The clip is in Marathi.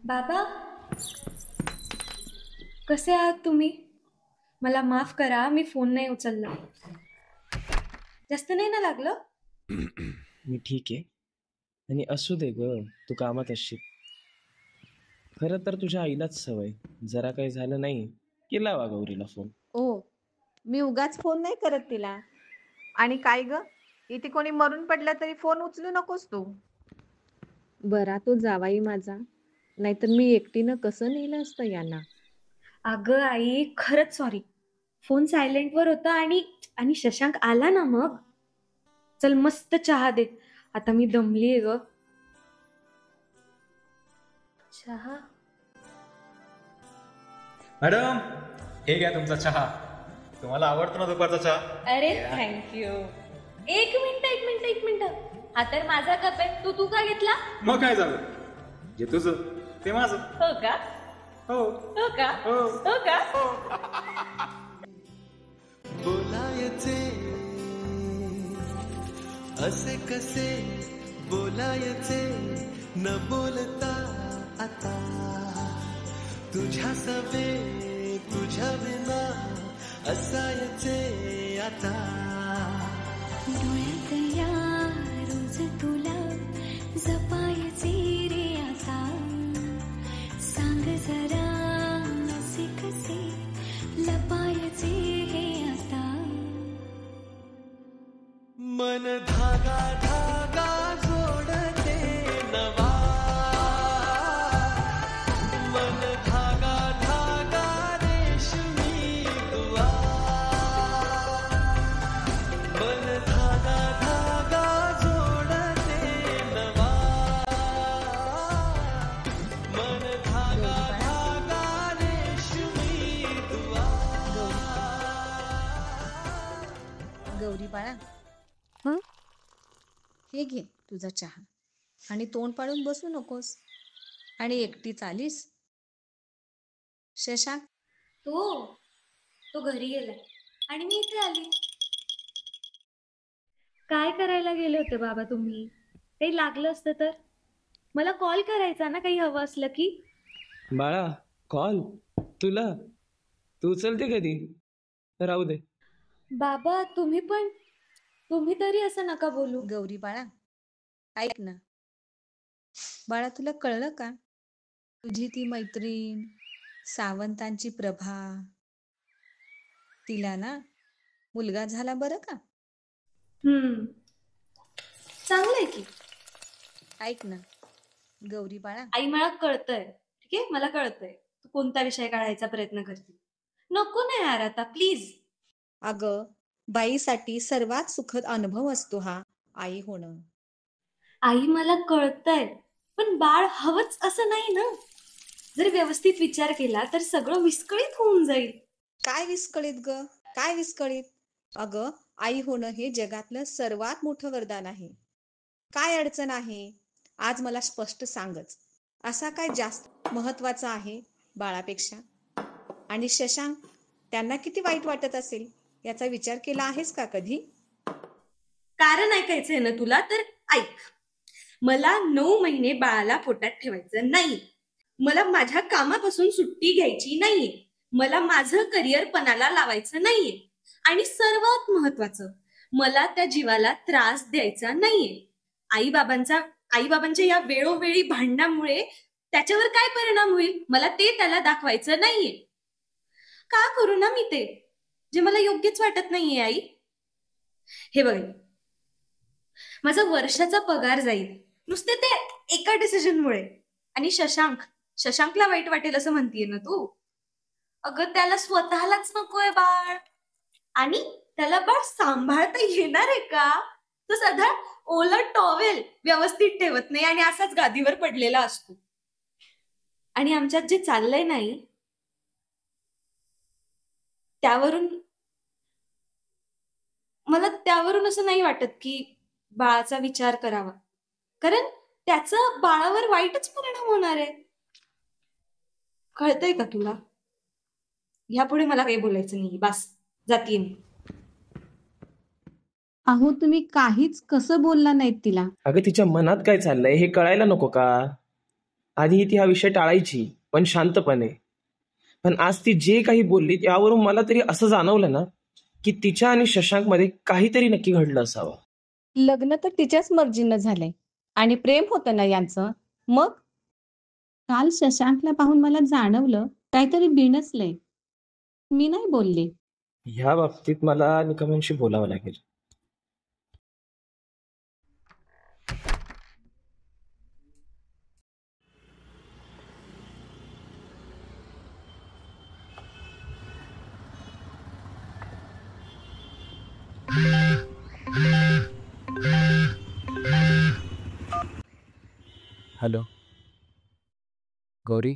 बाबा, कसे आहात तुम्ही? मला माफ करा, मी फोन नाही उचलला. जास्त नाही ना लागलं? मी ठीक आहे. आणि असू दे ग, तू कामात असशील. खरं तर तुझ्या आईलाच सवय, जरा काही झालं नाही की लावा गौरीला फोन. ओ, मी उगाच फोन नाही करत तिला. आणि काय ग, इथे कोणी मरून पडलं तरी फोन उचलू नकोस तू. बरा तो जावाई माझा, नाहीतर मी एकटीनं कसं नेलं असतं यांना. अगं आई, खरंच सॉरी. फोन सायलेंटवर होता आणि आणि शशांक आला ना मग. चल मस्त चहा दे. आता मी दमलीये ग. चहा? मॅडम, हे घ्या तुमचा चहा. तुम्हाला आवडतो ना दुपारचा चहा? अरे थँक्यू. एक मिनिट. हा तर माझा कप आहे. तू का घेतला? मग काय झालं, जे तुझं ते माझं. हो का? हो हो का? हो हो का? बोलायचे असे कसे बोलायचे न बोलता आता तुझ्या सवे तुझ्या विना असायचे आता डोळ्यात या रोज तुला जपायचे रे आता सांग जरा असे कसे लपायचे हे आता मन धागा धागा जोडते नवा मन धागा धागा रेशमी दुआ मन धागा धागा जोडते नवा मन धागा धागा रेशमी दुआ गौरी बाळा, हे घे तुझा चहा. आणि तोंड पाडून बसू नकोस. आणि एकटीच आलीस? शशांक, तो घरी गेलाय आणि मी इथे आली. काय करायला गेले होते बाबा तुम्ही? काही लागलं असतं तर मला कॉल करायचा ना, काही हवं असलं की. बाळा, कॉल तुला? तू उचलते कधी? राहू दे. बाबा तुम्ही तरी असं नका बोलू. गौरी बाळा, ऐक ना. बाळा, तुला कळलं का? तुझी ती मैत्रीण सावंतांची प्रभा, तिला ना मुलगा झाला बरं का. चांगलंय की. ऐक ना गौरी बाळा, आई, मला कळतंय. ठीक आहे, मला कळतंय तू कोणता विषय काढायचा प्रयत्न करते. नको ना यार आता, प्लीज. अगं, बाईसाठी सर्वात सुखद अनुभव असतो हा आई होणं. आई, मला कळतंय, पण बाळ हवंच असं नाही ना. जर व्यवस्थित विचार केला तर सगळं विस्कळीत होऊन जाईल. काय विस्कळीत ग, काय विस्कळीत? अगं, आई होणं हे जगातलं सर्वात मोठं वरदान आहे. काय अडचण आहे आज मला स्पष्ट सांगच. असा काय जास्त महत्वाचा आहे बाळापेक्षा? आणि शशांक, त्यांना किती वाईट वाटत असेल याचा विचार केला आहेस का कधी? कारण ऐकायचंय ना तुला, तर ऐक. मला 9 महिने बाळाला पोटात ठेवायचं नाही. मला माझ्या कामापासून सुट्टी घ्यायची नाहीये. मला माझं करिअर पणाला लावायचं नाहीये. आणि सर्वात महत्वाचं, मला त्या जीवाला त्रास द्यायचा नाहीये. आईबाबांच्या या वेळोवेळी भांडणामुळे त्याच्यावर काय परिणाम होईल मला ते त्याला दाखवायचं नाहीये. का करू ना मी ते, जे मला योग्यच वाटत नाहीये आई. हे बघ, माझा वर्षाचा पगार जाईल नुसते ते एका डिसिजनमुळे. आणि शशांकला वाईट वाटेल असं म्हणतीये ना तू? अगं, त्याला स्वतःलाच नकोय बाळ. आणि त्याला बाळ सांभाळता येणार आहे का? तो सध्या ओला टॉवेल व्यवस्थित ठेवत नाही आणि असाच गादीवर पडलेला असतो. आणि आमच्यात जे चाललंय नाही त्यावरून असं नाही वाटत की बाळाचा विचार करावा, कारण त्याचा बाळावर वाईटच परिणाम होणार आहे. कळतंय का तुला? ह्यापुढे मला काही बोलायचं नाही. बस, जातीये मी. अहो, तुम्ही काहीच कसं बोलला नाहीत तिला. अगं, तिच्या मनात काय चाललंय हे कळायला नको का? आधी ती हा विषय टाळायची, पण शांतपणे. पण आज ती जे काही बोलली त्यावरून मला तरी असं जाणवलं ना की तिच्या आणि शशांकमध्ये काहीतरी नक्की घडलं असावं. लग्न तर तिच्याच मर्जीनं झालंय आणि प्रेम होतं ना यांचं. मग काल शशांकला पाहून मला जाणवलं काहीतरी बिनसलंय. मी नाही बोलले. ह्या बाबतीत मला निकमांशी बोलावं लागेल. हॅलो गौरी,